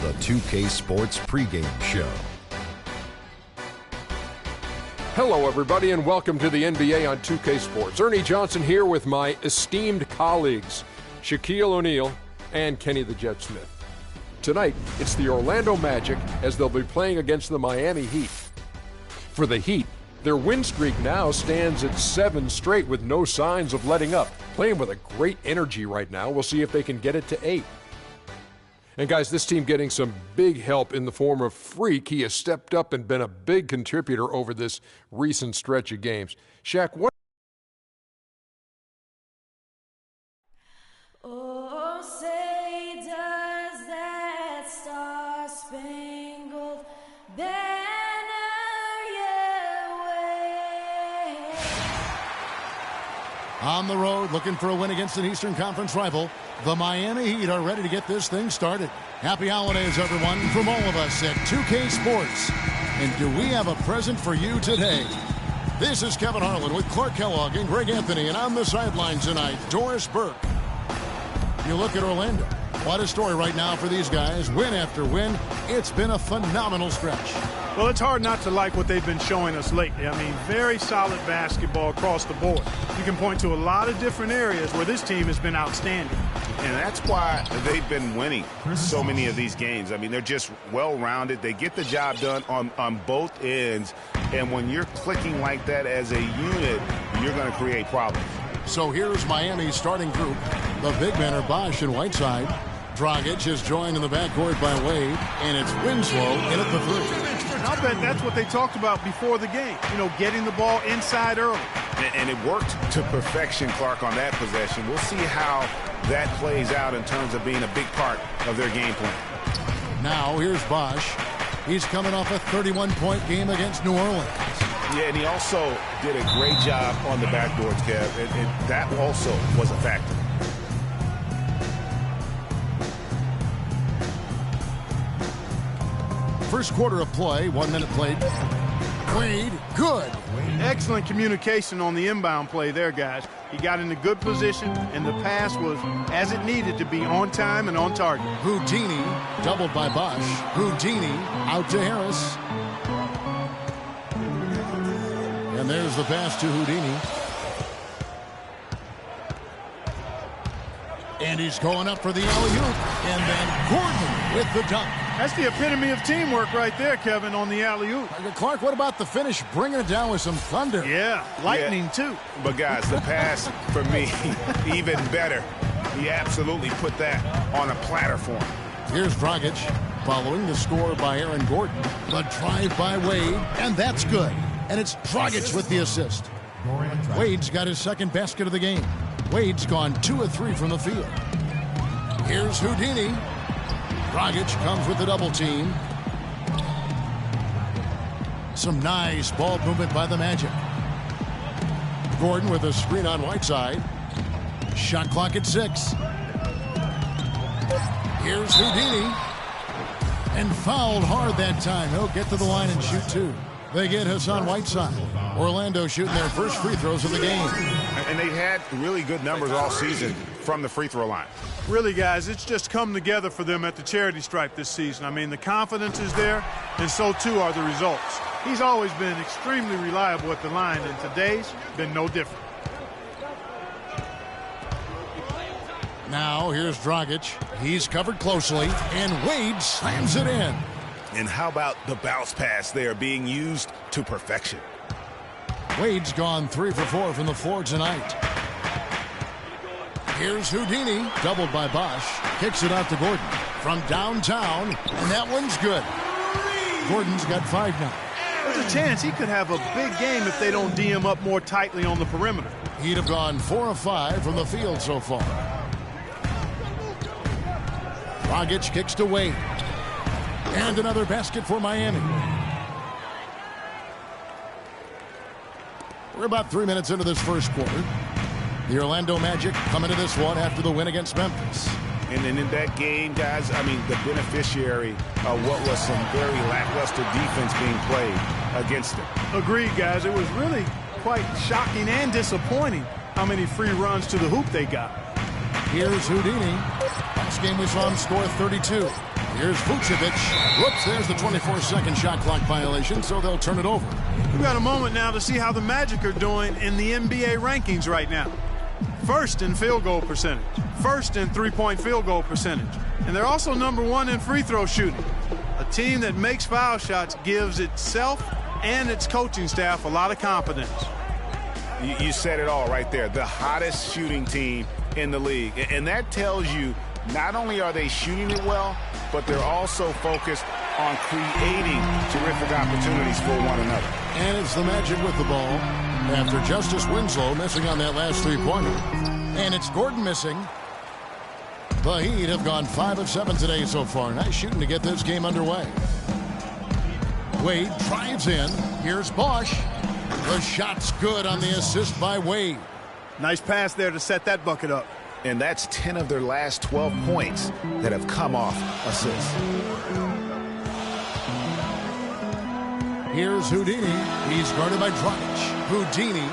the 2K Sports pregame show. Hello, everybody, and welcome to the NBA on 2K Sports. Ernie Johnson here with my esteemed colleagues, Shaquille O'Neal and Kenny the Jet Smith. Tonight, it's the Orlando Magic as they'll be playing against the Miami Heat. For the Heat, their win streak now stands at 7 straight with no signs of letting up. Playing with a great energy right now. We'll see if they can get it to 8. And guys, this team getting some big help in the form of Freak. He has stepped up and been a big contributor over this recent stretch of games. Shaq, what? Oh, say does that star-spangled banner yet wave? On the road, looking for a win against an Eastern Conference rival, the Miami Heat are ready to get this thing started. Happy holidays, everyone, from all of us at 2K Sports. And do we have a present for you today? This is Kevin Harlan with Clark Kellogg and Greg Anthony, and on the sidelines tonight, Doris Burke. You look at Orlando. What a story right now for these guys. Win after win. It's been a phenomenal stretch. Well, it's hard not to like what they've been showing us lately. I mean, very solid basketball across the board. You can point to a lot of different areas where this team has been outstanding. And that's why they've been winning so many of these games. I mean, they're just well-rounded. They get the job done on both ends. And when you're clicking like that as a unit, you're going to create problems. So here's Miami's starting group. The big men are Bosh and Whiteside. Dragic is joined in the backcourt by Wade, and it's Winslow in at the 3. I'll bet that's what they talked about before the game. You know, getting the ball inside early. And it worked to perfection, Clark, on that possession. We'll see how that plays out in terms of being a big part of their game plan. Now here's Bosh. He's coming off a 31-point game against New Orleans. Yeah, and he also did a great job on the backboards, Kev. And that also was a factor. First quarter of play, 1 minute played. Wade, good. Excellent communication on the inbound play there, guys. He got in a good position, and the pass was as it needed to be, on time and on target. Houdini, doubled by Bosh. Houdini out to Harris. And there's the pass to Houdini. And he's going up for the alley-oop. And then Gordon with the dunk. That's the epitome of teamwork right there, Kevin, on the alley-oop. Clark, what about the finish? Bringing it down with some thunder. Yeah, lightning too. But, guys, the pass, for me, even better. He absolutely put that on a platter for him. Here's Dragic, following the score by Aaron Gordon. The drive by Wade, and that's good. And it's Dragic with the assist. Wade's got his second basket of the game. Wade's gone 2 of 3 from the field. Here's Houdini. Dragic comes with the double team. Some nice ball movement by the Magic. Gordon with a screen on Whiteside. Shot clock at 6. Here's Houdini. And fouled hard that time. He'll get to the line and shoot 2. They get Hassan Whiteside. Orlando shooting their first free throws of the game. And they've had really good numbers all season from the free throw line. Really, guys, it's just come together for them at the charity stripe this season. I mean, the confidence is there, and so too are the results. He's always been extremely reliable at the line, and today's been no different. Now here's Dragic. He's covered closely, and Wade slams it in. And how about the bounce pass there being used to perfection? Wade's gone 3 for 4 from the floor tonight. Here's Houdini, doubled by Bosh. Kicks it out to Gordon from downtown, and that one's good. Gordon's got 5 now. There's a chance he could have a big game if they don't D him up more tightly on the perimeter. He'd have gone 4 of 5 from the field so far. Dragic kicks to Wade. And another basket for Miami. We're about 3 minutes into this first quarter. The Orlando Magic coming to this one after the win against Memphis. And then in that game, guys, I mean, the beneficiary of what was some very lackluster defense being played against them. Agreed, guys. It was really quite shocking and disappointing how many free runs to the hoop they got. Here's Houdini. Last game we saw him score 32. Here's Vucevic. Whoops, there's the 24-second shot clock violation, so they'll turn it over. We've got a moment now to see how the Magic are doing in the NBA rankings right now. First in field goal percentage. First in three-point field goal percentage. And they're also number one in free throw shooting. A team that makes foul shots gives itself and its coaching staff a lot of confidence. You said it all right there. The hottest shooting team in the league. And that tells you not only are they shooting it well, but they're also focused on creating terrific opportunities for one another. And it's the Magic with the ball after Justice Winslow missing on that last three-pointer. And it's Gordon missing. The Heat have gone 5 of 7 today so far. Nice shooting to get this game underway. Wade drives in. Here's Bosch. The shot's good on the assist by Wade. Nice pass there to set that bucket up. And that's 10 of their last 12 points that have come off assists. Here's Houdini. He's guarded by Dragic. Houdini.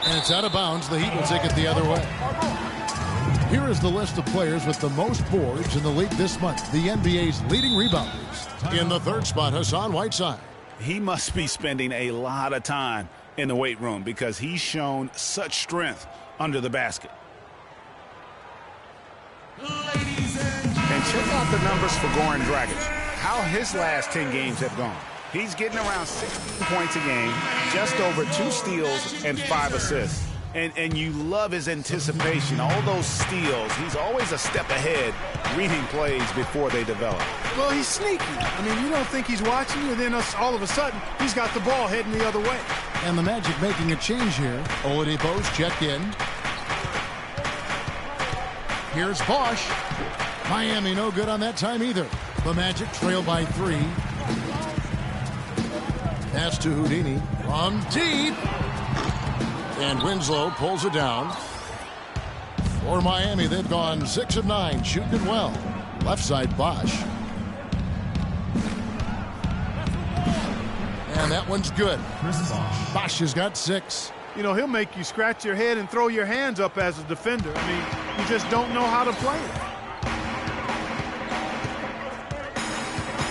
And it's out of bounds. The Heat will take it the other way. Here is the list of players with the most boards in the league this month. The NBA's leading rebounders. In the third spot, Hassan Whiteside. He must be spending a lot of time in the weight room because he's shown such strength under the basket. And check out the numbers for Goran Dragic. How his last 10 games have gone. He's getting around 16 points a game, just over 2 steals and 5 assists. And you love his anticipation, all those steals. He's always a step ahead, reading plays before they develop. Well, he's sneaky. I mean, you don't think he's watching you, and then all of a sudden, he's got the ball heading the other way. And the Magic making a change here. Oladipo's checked in. Here's Bosch. Miami no good on that time either. The Magic trail by 3. Pass to Houdini from deep. And Winslow pulls it down. For Miami, they've gone 6 of 9, shooting it well. Left side, Bosch. And that one's good. Bosch has got 6. You know, he'll make you scratch your head and throw your hands up as a defender. I mean, you just don't know how to play it.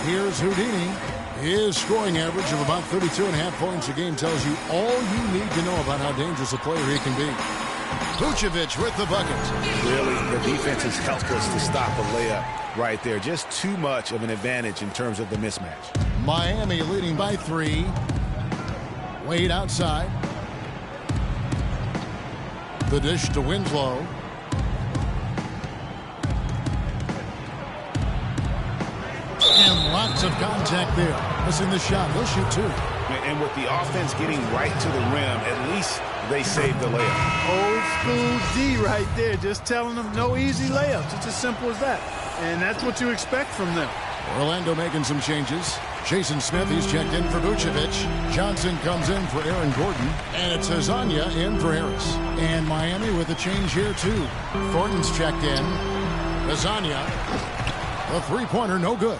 Here's Houdini. His scoring average of about 32.5 points a game tells you all you need to know about how dangerous a player he can be. Vucevic with the bucket. Really, the defense is helpless to stop a layup right there. Just too much of an advantage in terms of the mismatch. Miami leading by 3. Wade outside. The dish to Winslow. And lots of contact there. Missing the shot. He'll shoot 2. And with the offense getting right to the rim, at least they saved the layup. Old school D right there, just telling them no easy layups. It's as simple as that. And that's what you expect from them. Orlando making some changes. Jason Smith, he's checked in for Vucevic. Johnson comes in for Aaron Gordon. And it's Hazania in for Harris. And Miami with a change here, too. Gordon's checked in. Hazania. The three-pointer, no good.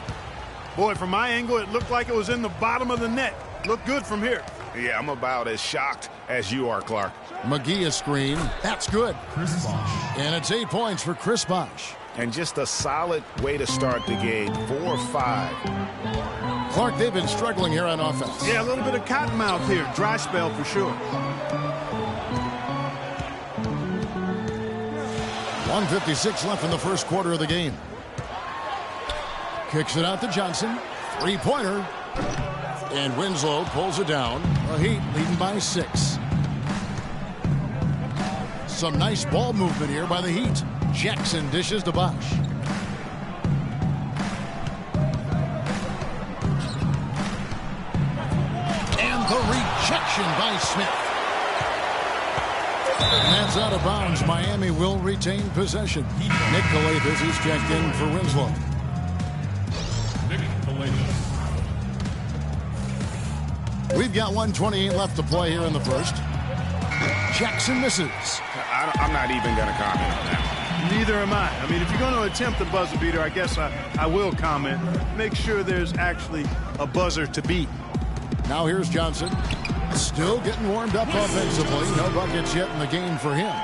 Boy, from my angle, it looked like it was in the bottom of the net. Looked good from here. Yeah, I'm about as shocked as you are, Clark. McGee a screen. That's good. And it's 8 points for Chris Bosh. And just a solid way to start the game. 4-5. Clark, they've been struggling here on offense. Yeah, a little bit of cottonmouth here. Dry spell for sure. 1:56 left in the first quarter of the game. Kicks it out to Johnson. Three-pointer. And Winslow pulls it down. The Heat leading by 6. Some nice ball movement here by the Heat. Jackson dishes to Bosh. And the rejection by Smith. And that's out of bounds. Miami will retain possession. Nick Calathis is checked in for Winslow. We've got 1:28 left to play here in the first. Jackson misses. I'm not even going to comment on that. Neither am I. I mean, if you're going to attempt a buzzer beater, I guess I will comment. Make sure there's actually a buzzer to beat. Now here's Johnson. Still getting warmed up offensively. No buckets yet in the game for him.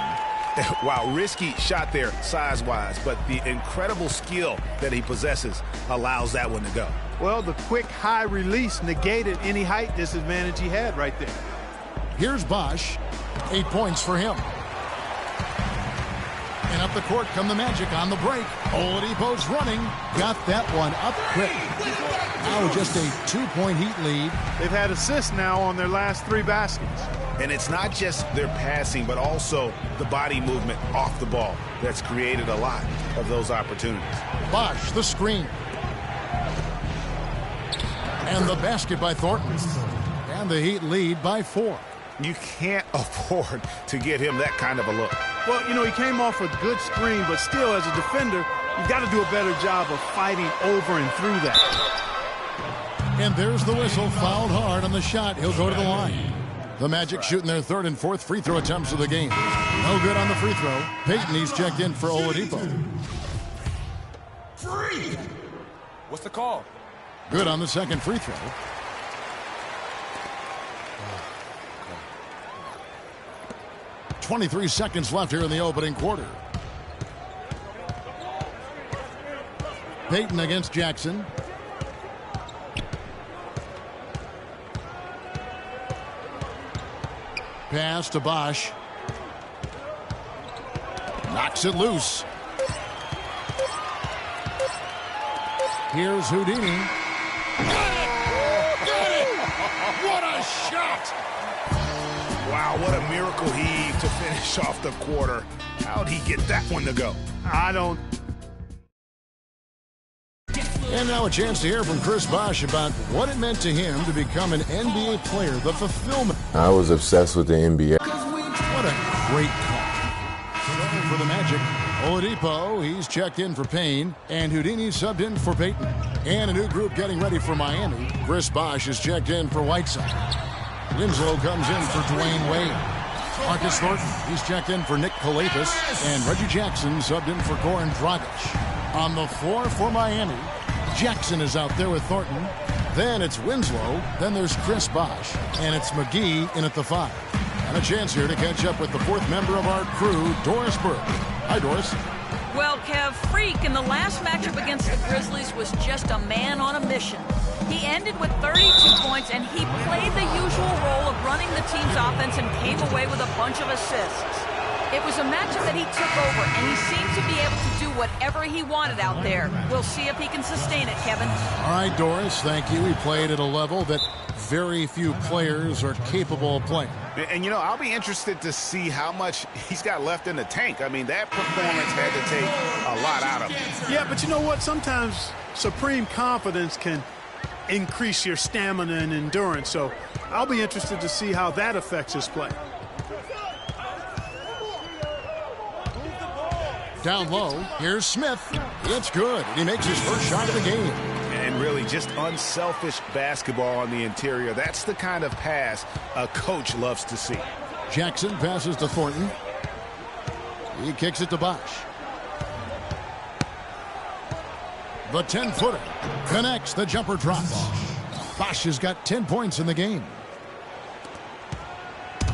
Wow, risky shot there size-wise, but the incredible skill that he possesses allows that one to go. Well, the quick high release negated any height disadvantage he had right there. Here's Bosch. 8 points for him. And up the court come the Magic on the break. Oladipo's running. Got that one up quick. Now just a 2-point Heat lead. They've had assists now on their last 3 baskets. And it's not just their passing, but also the body movement off the ball that's created a lot of those opportunities. Bosch, the screen. And the basket by Thornton. And the Heat lead by 4. You can't afford to get him that kind of a look. Well, you know, he came off a good screen, but still, as a defender, you've got to do a better job of fighting over and through that. And there's the whistle. Fouled hard on the shot. He'll go to the line. The Magic shooting their 3rd and 4th free throw attempts of the game. No good on the free throw. Payton, he's checked in for Oladipo. What's the call? Good on the 2nd free throw. .23 seconds left here in the opening quarter. Payton against Jackson. Pass to Bosch. Knocks it loose. Here's Houdini. Got it! What a shot! Wow, what a miracle he to finish off the quarter. How'd he get that one to go? I don't. And now a chance to hear from Chris Bosch about what it meant to him to become an NBA player, the fulfillment. I was obsessed with the NBA. What a great call. So for the Magic, Oladipo, he's checked in for Payne, and Houdini subbed in for Payton. And a new group getting ready for Miami. Chris Bosch is checked in for Whiteside. Winslow comes in for Dwayne Wade. Marcus Thornton, he's checked in for Nick Kalafis, and Reggie Jackson subbed in for Goran Dragic. On the floor for Miami, Jackson is out there with Thornton. Then it's Winslow. Then there's Chris Bosch. And it's McGee in at the 5. And a chance here to catch up with the 4th member of our crew, Doris Burke. Hi, Doris. Well, Kev, Freak in the last matchup against the Grizzlies was just a man on a mission. He ended with 32 points, and he played the usual role of running the team's offense and came away with a bunch of assists. It was a matchup that he took over, and he seemed to be able to do whatever he wanted out there. We'll see if he can sustain it, Kevin. All right, Doris, thank you. He played at a level that very few players are capable of playing. And, you know, I'll be interested to see how much he's got left in the tank. I mean, that performance had to take a lot out of him. Yeah, but you know what? Sometimes supreme confidence can increase your stamina and endurance. So I'll be interested to see how that affects his play. Down low, here's Smith. It's good. He makes his first shot of the game. And really just unselfish basketball on the interior. That's the kind of pass a coach loves to see. Jackson passes to Thornton. He kicks it to Bosch. The 10-footer connects. The jumper drops. Bosch has got 10 points in the game.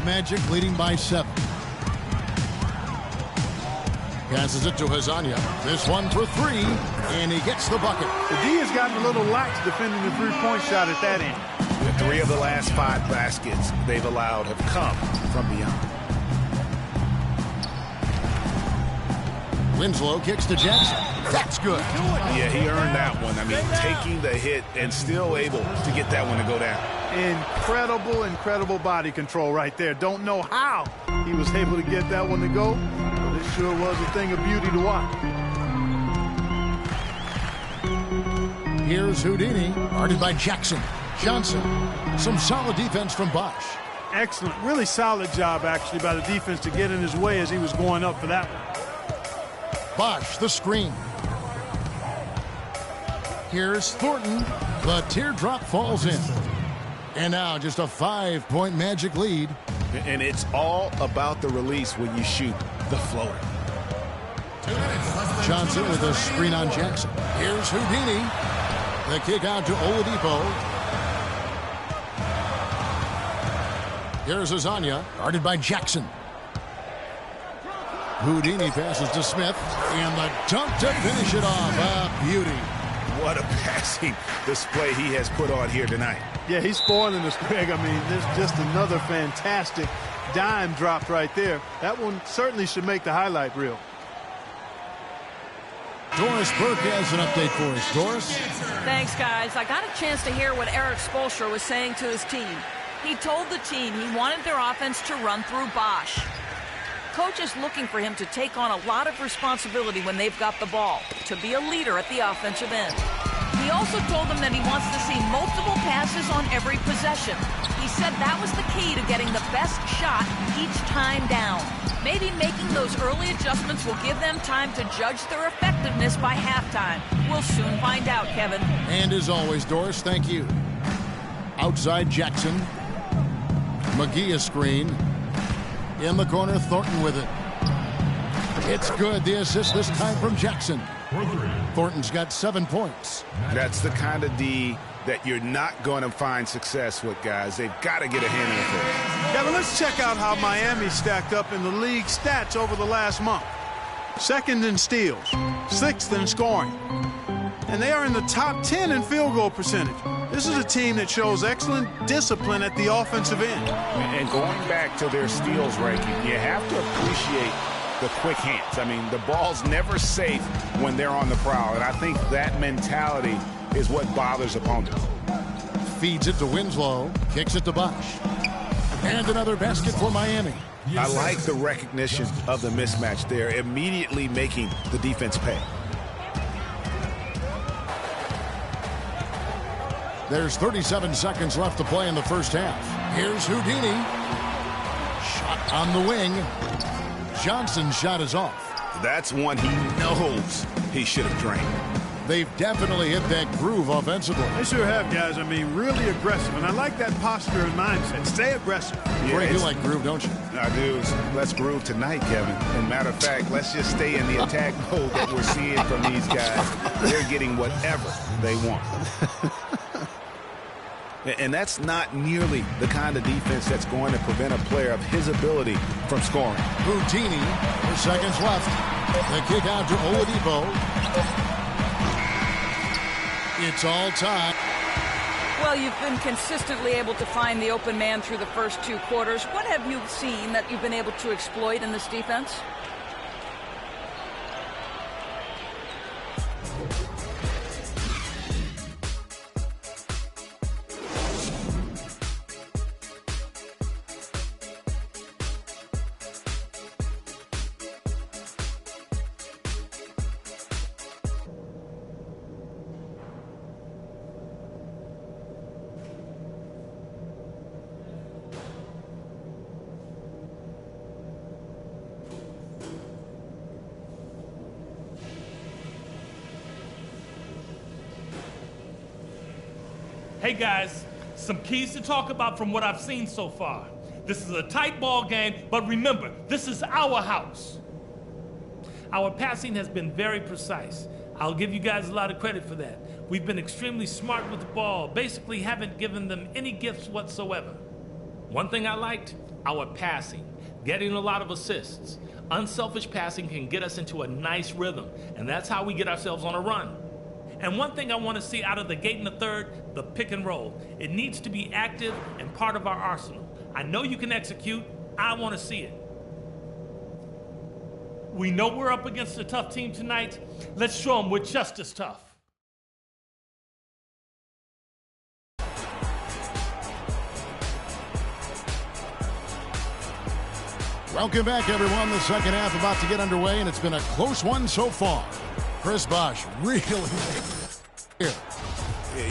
Magic leading by 7. Passes it to Hazanya. This one for 3, and he gets the bucket. The D has gotten a little lax defending the three-point shot at that end. The 3 of the last 5 baskets they've allowed have come from beyond. Winslow kicks to Jackson. That's good. Yeah, he earned that one. I mean, taking the hit and still able to get that one to go down. Incredible body control right there. Don't know how he was able to get that one to go, but it sure was a thing of beauty to watch. Here's Houdini, guarded by Jackson. Johnson, some solid defense from Bosch. Excellent, really solid job actually by the defense to get in his way as he was going up for that one. Bosch, the screen. Here's Thornton. The teardrop falls in. And now just a 5-point Magic lead. And it's all about the release when you shoot the floater. Johnson with a screen on Jackson. Here's Houdini. The kick out to Oladipo. Here's Hazanya, guarded by Jackson. Houdini passes to Smith, and the dunk to finish it off. A beauty. What a passing display he has put on here tonight. Yeah, he's spoiling us, Greg. I mean, there's just another fantastic dime dropped right there. That one certainly should make the highlight reel. Doris Burke has an update for us. Doris? Thanks, guys. I got a chance to hear what Eric Spoelstra was saying to his team. He told the team he wanted their offense to run through Bosch. Coach is looking for him to take on a lot of responsibility when they've got the ball, to be a leader at the offensive end. He also told them that he wants to see multiple passes on every possession. He said that was the key to getting the best shot each time down. Maybe making those early adjustments will give them time to judge their effectiveness by halftime. We'll soon find out, Kevin. And as always, Doris, thank you. Outside Jackson. McGee a screen. In the corner, Thornton with it. It's good. The assist this time from Jackson. Thornton's got 7 points. That's the kind of D that you're not going to find success with, guys. They've got to get a hand in the face. Kevin, let's check out how Miami stacked up in the league stats over the last month. 2nd in steals, 6th in scoring, and they are in the top 10 in field goal percentage. This is a team that shows excellent discipline at the offensive end. And going back to their steals ranking, you have to appreciate the quick hands. I mean, the ball's never safe when they're on the prowl, and I think that mentality is what bothers opponents. Feeds it to Winslow, kicks it to Bosch. And another basket for Miami. I like the recognition of the mismatch there, immediately making the defense pay. There's 37 seconds left to play in the first half. Here's Houdini. Shot on the wing. Johnson's shot is off. That's one he knows he should have drained. They've definitely hit that groove offensively. They sure have, guys. I mean, really aggressive. And I like that posture and mindset. Stay aggressive. Greg, you like groove, don't you? I do. Let's groove tonight, Kevin. And matter of fact, let's just stay in the attack mode that we're seeing from these guys. They're getting whatever they want. And that's not nearly the kind of defense that's going to prevent a player of his ability from scoring. Houdini, 4 seconds left. The kick out to Oladipo. It's all time. Well, you've been consistently able to find the open man through the first 2 quarters. What have you seen that you've been able to exploit in this defense? Hey guys, some keys to talk about from what I've seen so far. This is a tight ball game, but remember, this is our house. Our passing has been very precise. I'll give you guys a lot of credit for that. We've been extremely smart with the ball, basically haven't given them any gifts whatsoever. One thing I liked, our passing, getting a lot of assists. Unselfish passing can get us into a nice rhythm, and that's how we get ourselves on a run. And one thing I want to see out of the gate in the third, the pick and roll. It needs to be active and part of our arsenal. I know you can execute. I want to see it. We know we're up against a tough team tonight. Let's show them we're just as tough. Welcome back, everyone. The second half about to get underway, and it's been a close one so far. Chris Bosch really here.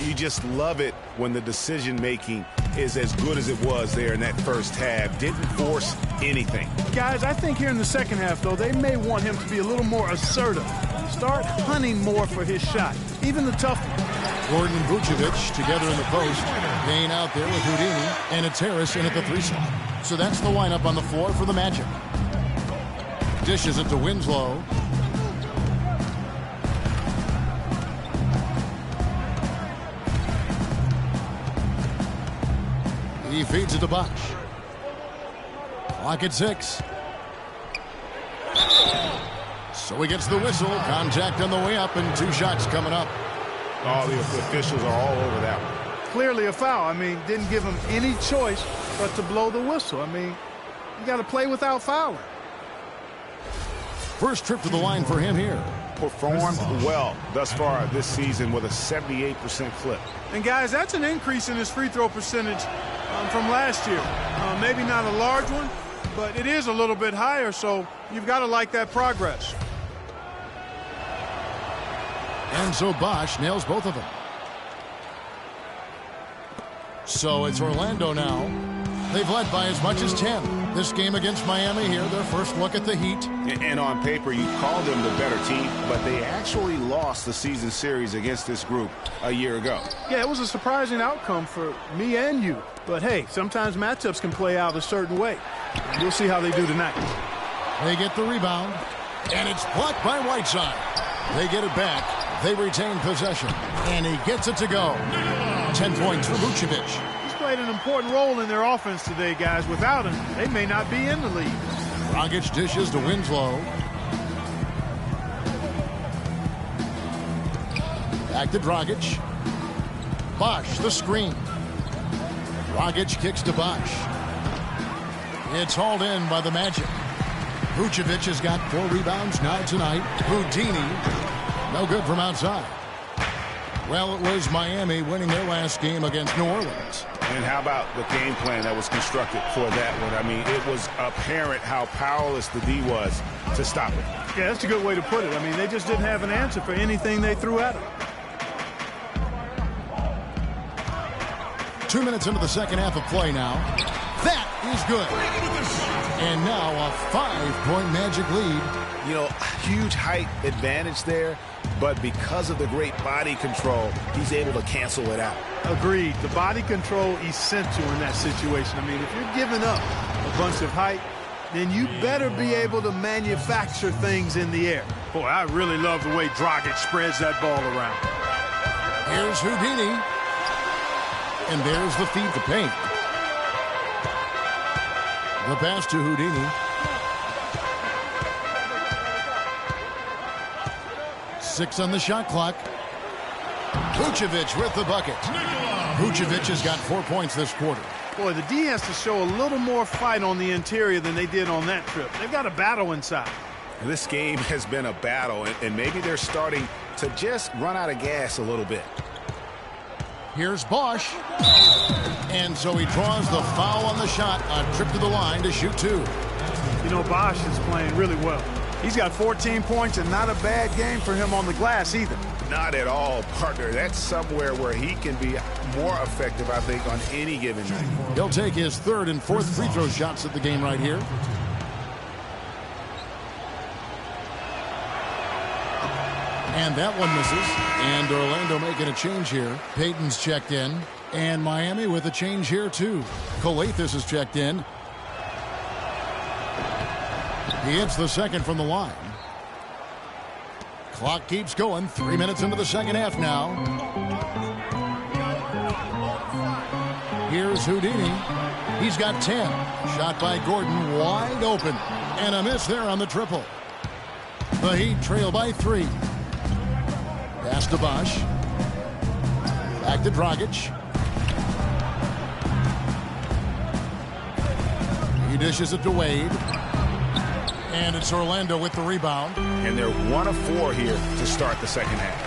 You just love it when the decision-making is as good as it was there in that first half. Didn't force anything. Guys, I think here in the second half, though, they may want him to be a little more assertive. Start hunting more for his shot, even the tough one. Gordon and Vucevic together in the post. Payne out there with Houdini, and it's Harris in at the 3 slot. So that's the lineup on the floor for the Magic. Dishes it to Winslow. He feeds it to Bosch. Clock at 6. So he gets the whistle. Contact on the way up and 2 shots coming up. Oh, the officials are all over that one. Clearly a foul. I mean, didn't give him any choice but to blow the whistle. I mean, you got to play without fouling. First trip to the line for him here. Performed well thus far this season with a 78% clip. And guys, that's an increase in his free throw percentage from last year. Maybe not a large one, but it is a little bit higher, so you've got to like that progress. And so Bosch nails both of them. So it's Orlando now. They've led by as much as 10. This game against Miami here, their first look at the Heat. And on paper, you call them the better team, but they actually lost the season series against this group a year ago. Yeah, it was a surprising outcome for me and you. But hey, sometimes matchups can play out a certain way. We'll see how they do tonight. They get the rebound, and it's blocked by Whiteside. They get it back. They retain possession, and he gets it to go. 10 points for Vucevic. He's played an important role in their offense today, guys. Without him, they may not be in the league. Dragic dishes to Winslow. Back to Dragic. Bosch, the screen. Dragic kicks to Bosch. It's hauled in by the Magic. Vucevic has got 4 rebounds now tonight. Houdini, no good from outside. Well, it was Miami winning their last game against New Orleans. And how about the game plan that was constructed for that one? I mean, it was apparent how powerless the D was to stop it. Yeah, that's a good way to put it. I mean, they just didn't have an answer for anything they threw at him. 2 minutes into the second half of play now. That is good. And now a 5-point Magic lead. You know, huge height advantage there, but because of the great body control, he's able to cancel it out. Agreed. The body control essential in that situation. I mean, if you're giving up a bunch of height, then you better be able to manufacture things in the air. Boy, I really love the way Dragic spreads that ball around. Here's Houdini. And there's the feed to paint. The pass to Houdini. 6 on the shot clock. Vucevic with the bucket. Vucevic has got 4 points this quarter. Boy, the D has to show a little more fight on the interior than they did on that trip. They've got a battle inside. This game has been a battle, and maybe they're starting to just run out of gas a little bit. Here's Bosch. And so he draws the foul on the shot. A trip to the line to shoot 2. You know, Bosch is playing really well. He's got 14 points and not a bad game for him on the glass either. Not at all, partner. That's somewhere where he can be more effective, I think, on any given night. He'll take his 3rd and 4th free throw shots at the game right here. And that one misses. And Orlando making a change here. Payton's checked in. And Miami with a change here, too. Colegial is checked in. He hits the second from the line. Clock keeps going. 3 minutes into the second half now. Here's Houdini. He's got 10. Shot by Gordon, wide open. And a miss there on the triple. The Heat trail by 3. Pass to Bosch. Back to Dragic. He dishes it to Wade. And it's Orlando with the rebound. And they're 1 of 4 here to start the second half.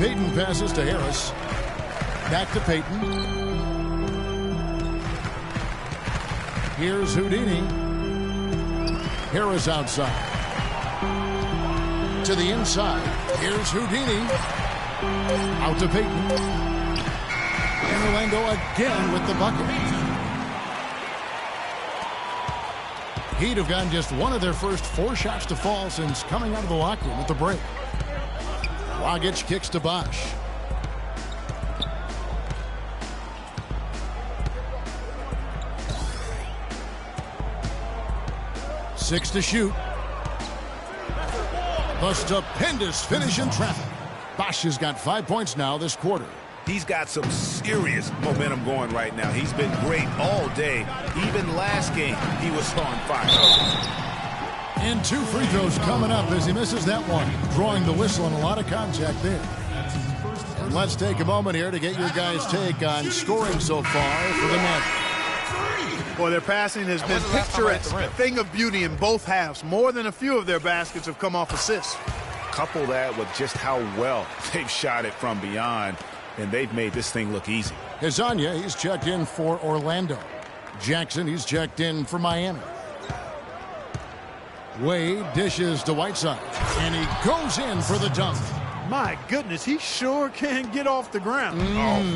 Payton passes to Harris. Back to Payton. Here's Houdini. Harris outside. To the inside. Here's Houdini. Out to Payton. And Orlando again with the bucket. Heat have gotten just one of their first 4 shots to fall since coming out of the locker room at the break. Dragic kicks to Bosch. Six to shoot. The stupendous finish in traffic. Bosch has got 5 points now this quarter. He's got some serious momentum going right now. He's been great all day. Even last game, he was on fire. And 2 free throws coming up as he misses that one. Drawing the whistle and a lot of contact there. And let's take a moment here to get your guys' take on scoring so far for the Magic. Boy, their passing has been picturesque. A thing of beauty in both halves. More than a few of their baskets have come off assists. Couple that with just how well they've shot it from beyond, and they've made this thing look easy. Hezonja, he's checked in for Orlando. Jackson, he's checked in for Miami. Wade dishes to Whiteside, and he goes in for the dunk. My goodness, he sure can get off the ground.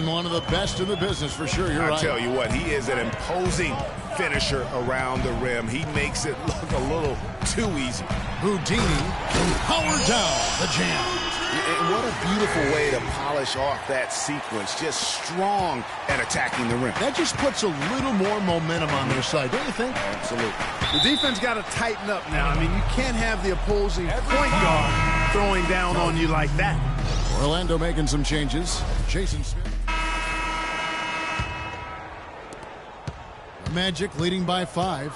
One of the best in the business for sure. You're right. I tell you what, he is an imposing finisher around the rim. He makes it look a little too easy. Houdini can power down the jam. And what a beautiful way to polish off that sequence. Just strong and attacking the rim. That just puts a little more momentum on their side, don't you think? Absolutely. The defense got to tighten up now. I mean, you can't have the opposing point guard throwing down on you like that. Orlando making some changes. Jason Smith. Magic leading by 5.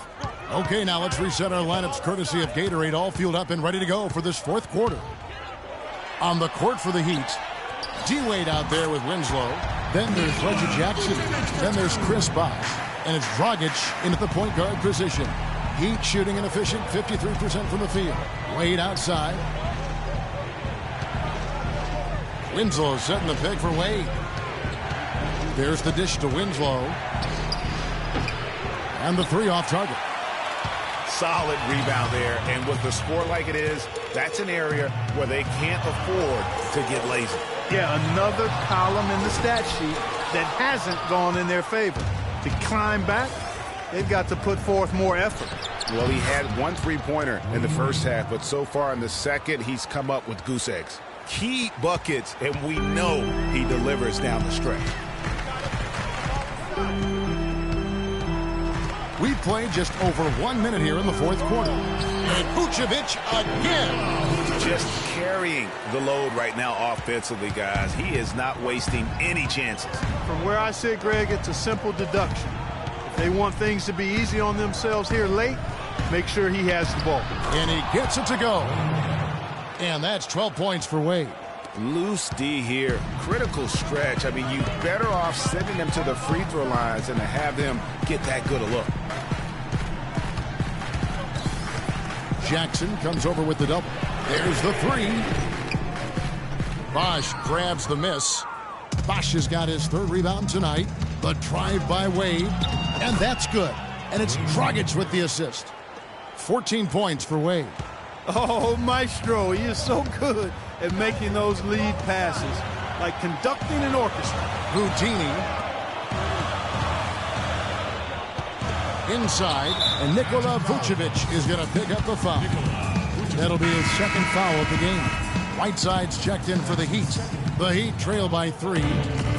Okay, now let's reset our lineups courtesy of Gatorade, all fueled up and ready to go for this 4th quarter. On the court for the Heat, D-Wade out there with Winslow. Then there's Reggie Jackson. Then there's Chris Bosh. And it's Dragic in at the point guard position. Heat shooting an efficient 53% from the field. Wade outside. Winslow setting the pick for Wade. There's the dish to Winslow. And the 3 off target. Solid rebound there, and with the score like it is, that's an area where they can't afford to get lazy. Yeah, another column in the stat sheet that hasn't gone in their favor. To climb back, they've got to put forth more effort. Well, he had 1 3-pointer in the first half, but so far in the second, he's come up with goose eggs. Key buckets, and we know he delivers down the stretch. We've played just over 1 minute here in the 4th quarter. And Vucevic again. Just carrying the load right now offensively, guys. He is not wasting any chances. From where I sit, Greg, it's a simple deduction. If they want things to be easy on themselves here late, make sure he has the ball. And he gets it to go. And that's 12 points for Wade. Loose D here. Critical stretch. I mean, you better off sending them to the free throw lines than to have them get that good a look. Jackson comes over with the double. There's the 3. Bosh grabs the miss. Bosh has got his 3rd rebound tonight. The drive by Wade. And that's good. And it's Dragic with the assist. 14 points for Wade. Oh, Maestro, he is so good at making those lead passes, like conducting an orchestra. Houdini. Inside, and Nikola Vucevic is going to pick up the foul. That'll be his 2nd foul of the game. Whiteside's checked in for the Heat. The Heat trail by 3.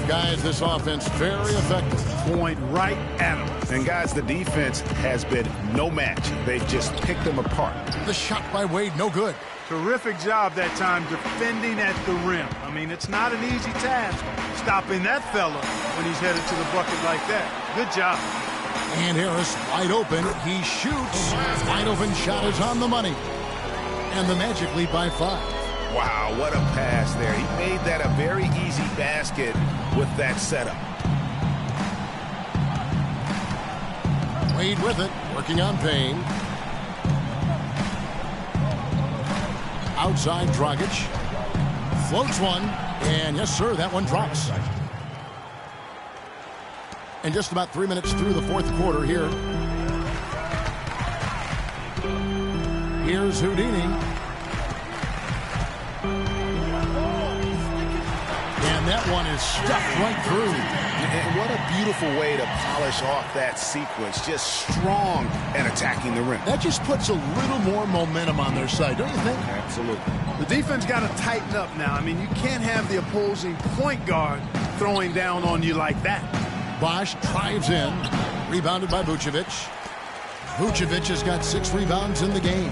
Guys, this offense very effective. Point right at them. And guys, the defense has been no match. They've just picked them apart. The shot by Wade, no good. Terrific job that time defending at the rim. I mean, it's not an easy task stopping that fella when he's headed to the bucket like that. Good job. And Harris wide open. He shoots. Wide open shot is on the money. And the Magic lead by 5. Wow, what a pass there. He made that a very easy basket with that setup. Wade with it, working on Payne. Outside Dragic. Floats one, and yes, sir, that one drops. And just about 3 minutes through the 4th quarter here. Here's Houdini. And that one is stuffed right through. And what a beautiful way to polish off that sequence. Just strong and attacking the rim. That just puts a little more momentum on their side, don't you think? Absolutely. The defense got to tighten up now. I mean, you can't have the opposing point guard throwing down on you like that. Bosh drives in. Rebounded by Vucevic. Vucevic has got 6 rebounds in the game.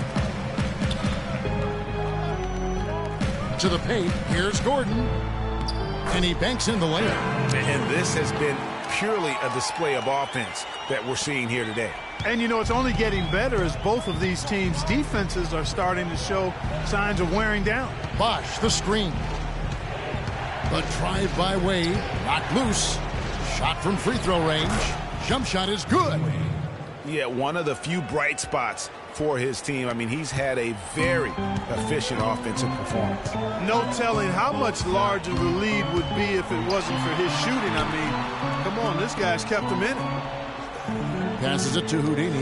To the paint. Here's Gordon. And he banks in the layup. And this has been purely a display of offense that we're seeing here today. And, you know, it's only getting better as both of these teams' defenses are starting to show signs of wearing down. Bosch, the screen. The drive by Wade, knocked loose. Shot from free throw range. Jump shot is good. Yeah, one of the few bright spots for his team. I mean, he's had a very efficient offensive performance. No telling how much larger the lead would be if it wasn't for his shooting. I mean, come on, this guy's kept him in it. Passes it to Houdini.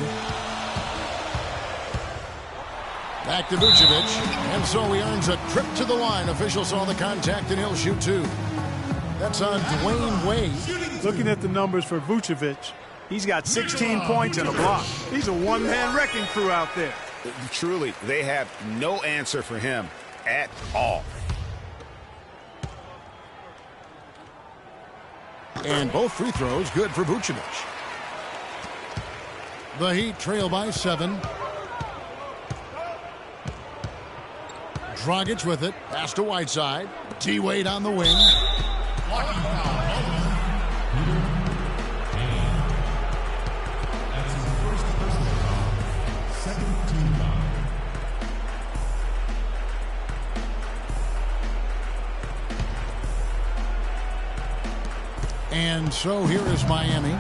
Back to Vucevic. And so he earns a trip to the line. Officials saw the contact and he'll shoot two. That's on Dwayne Wade. Looking at the numbers for Vucevic, he's got 16 points and a block. He's a one-man wrecking crew out there. Truly, they have no answer for him at all. And both free throws good for Vucevic. The Heat trail by 7. Dragic with it. Pass to Whiteside. T-Wade on the wing. And so here is Miami.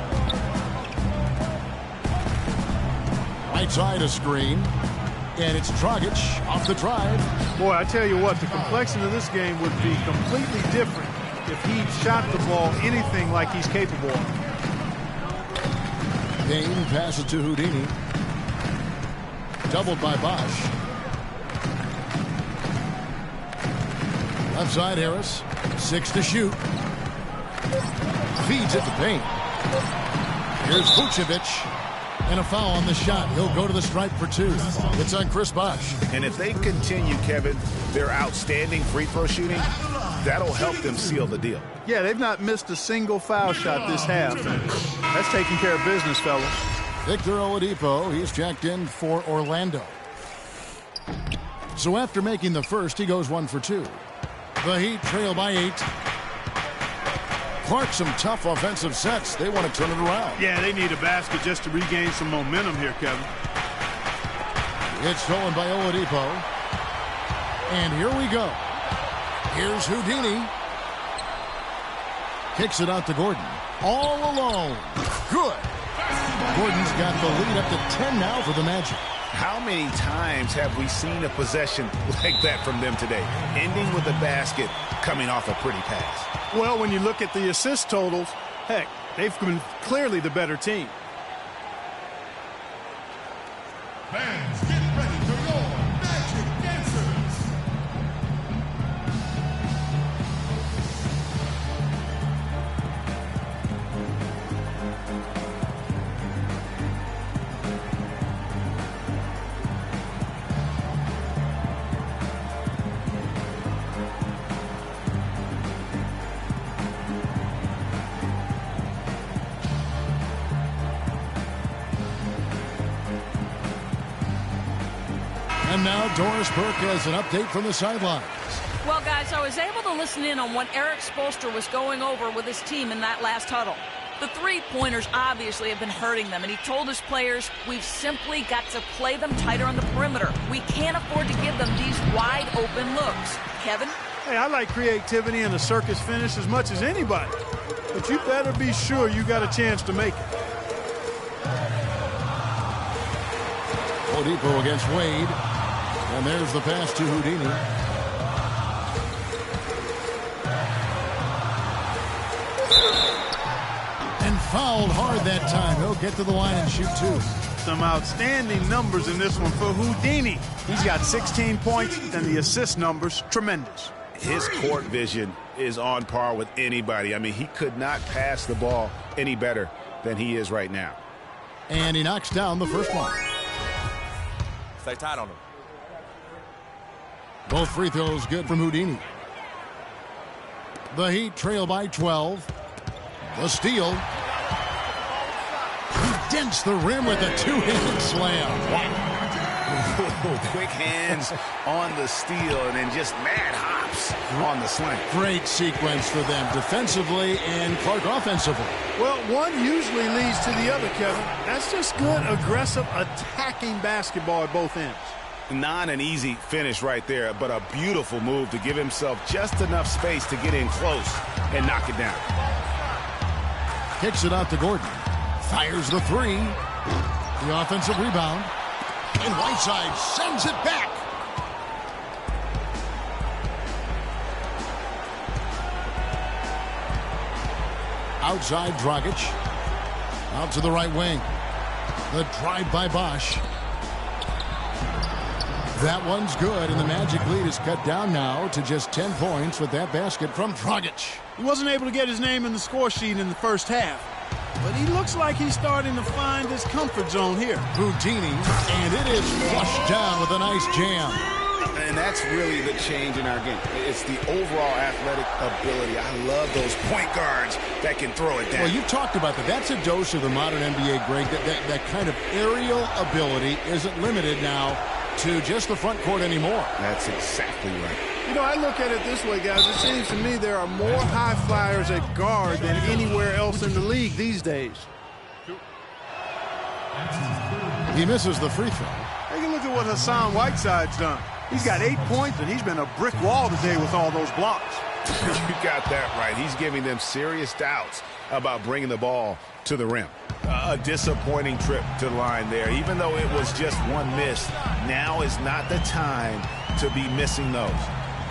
Right side a screen. And it's Dragic off the drive. Boy, I tell you what, the complexion of this game would be completely different if he shot the ball anything like he's capable of. Payne passes to Houdini. Doubled by Bosch. Left side Harris. 6 to shoot. Feeds it to Payne. Here's Vucevic. And a foul on the shot. He'll go to the stripe for 2. It's on Chris Bosch. And if they continue, Kevin, their outstanding free throw shooting, that'll help them seal the deal. Yeah, they've not missed a single foul shot this half. That's taking care of business, fellas. Victor Oladipo, he's checked in for Orlando. So after making the first, he goes 1 for 2. The Heat trail by 8. Clark, some tough offensive sets. They want to turn it around. Yeah, they need a basket just to regain some momentum here, Kevin. It's stolen by Oladipo. And here we go. Here's Houdini. Kicks it out to Gordon. All alone. Good. Gordon's got the lead up to 10 now for the Magic. How many times have we seen a possession like that from them today? Ending with a basket, coming off a pretty pass. Well, when you look at the assist totals, heck, they've been clearly the better team. Fans, get ready for your Magic Dancers. And now Doris Burke has an update from the sidelines. Well, guys, I was able to listen in on what Eric Spoelstra was going over with his team in that last huddle. The three-pointers obviously have been hurting them, and he told his players, we've simply got to play them tighter on the perimeter. We can't afford to give them these wide-open looks. Kevin? Hey, I like creativity and a circus finish as much as anybody. But you better be sure you got a chance to make it. Oladipo against Wade. And there's the pass to Houdini. And fouled hard that time. He'll get to the line and shoot 2. Some outstanding numbers in this one for Houdini. He's got 16 points, and the assist numbers, tremendous. His court vision is on par with anybody. I mean, he could not pass the ball any better than he is right now. And he knocks down the first one. Stay tight on him. Both free throws good from Houdini. The Heat trail by 12. The steal. He dents the rim with a two-handed slam. Wow. Quick hands on the steal and then just mad hops on the slant. Great sequence for them defensively and Clark offensively. Well, one usually leads to the other, Kevin. That's just good, aggressive, attacking basketball at both ends. Not an easy finish right there, but a beautiful move to give himself just enough space to get in close and knock it down. Kicks it out to Gordon. Fires the three. The offensive rebound. And Whiteside sends it back. Outside Dragic. Out to the right wing. The drive by Bosch. That one's good, and the Magic lead is cut down now to just 10 points with that basket from Dragic. He wasn't able to get his name in the score sheet in the first half, but he looks like he's starting to find his comfort zone here. Houdini, and it is flushed down with a nice jam. And that's really the change in our game. It's the overall athletic ability. I love those point guards that can throw it down. Well, you talked about that. That's a dose of the modern NBA, Greg. That kind of aerial ability isn't limited now to just the front court anymore. That's exactly right. You know, I look at it this way, guys. It seems to me there are more high flyers at guard than anywhere else in the league these days. He misses the free throw. Take a look at what Hassan Whiteside's done. He's got 8 points, and he's been a brick wall today with all those blocks. You got that right. He's giving them serious doubts about bringing the ball to the rim. A disappointing trip to the line there. Even though it was just one miss, now is not the time to be missing those.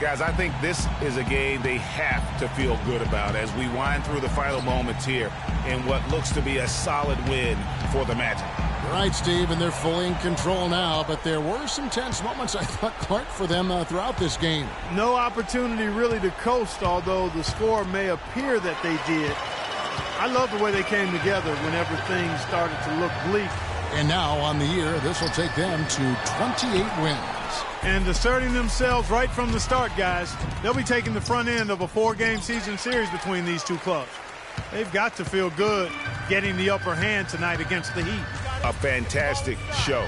Guys, I think this is a game they have to feel good about as we wind through the final moments here in what looks to be a solid win for the Magic. Right, Steve, and they're fully in control now, but there were some tense moments, I thought, Clark, for them throughout this game. No opportunity really to coast, although the score may appear that they did. I love the way they came together whenever things started to look bleak. And now, on the year, this will take them to 28 wins. And asserting themselves right from the start, guys. They'll be taking the front end of a 4-game season series between these two clubs. They've got to feel good getting the upper hand tonight against the Heat. A fantastic show.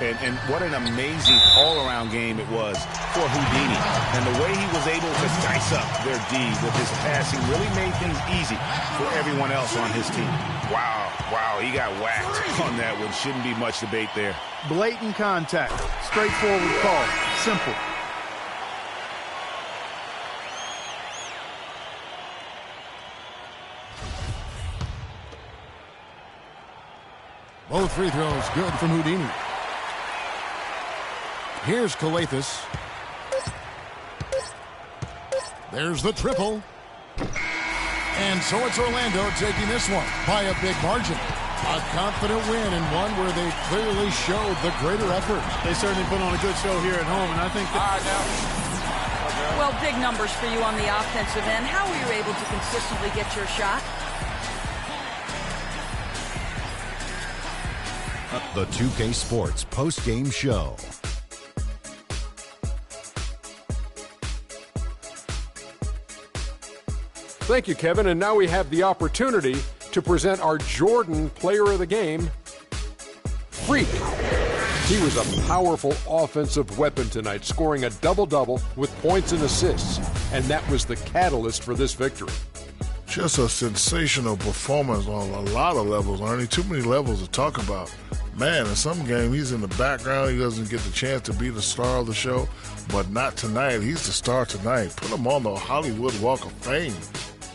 And what an amazing all-around game it was for Houdini. And the way he was able to dice up their D with his passing really made things easy for everyone else on his team. Wow, he got whacked on that one. Shouldn't be much debate there. Blatant contact. Straightforward call. Simple. Both free throws good from Houdini. Here's Kalathis. There's the triple. And so it's Orlando taking this one by a big margin. A confident win and one where they clearly showed the greater effort. They certainly put on a good show here at home, and I think that... Well, big numbers for you on the offensive end. How were you able to consistently get your shot? The 2K Sports post-game show. Thank you, Kevin. And now we have the opportunity to present our Jordan Player of the Game, Freak. He was a powerful offensive weapon tonight, scoring a double-double with points and assists, and that was the catalyst for this victory. Just a sensational performance on a lot of levels, Ernie. Too many levels to talk about. Man, in some game, he's in the background. He doesn't get the chance to be the star of the show, but not tonight. He's the star tonight. Put him on the Hollywood Walk of Fame.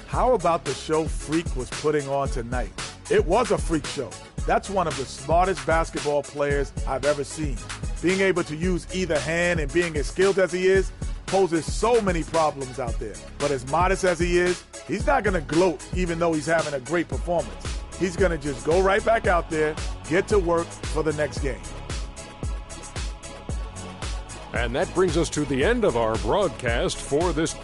How about the show Freak was putting on tonight? It was a freak show. That's one of the smartest basketball players I've ever seen. Being able to use either hand and being as skilled as he is poses so many problems out there. But as modest as he is, he's not going to gloat even though he's having a great performance. He's going to just go right back out there, get to work for the next game. And that brings us to the end of our broadcast for this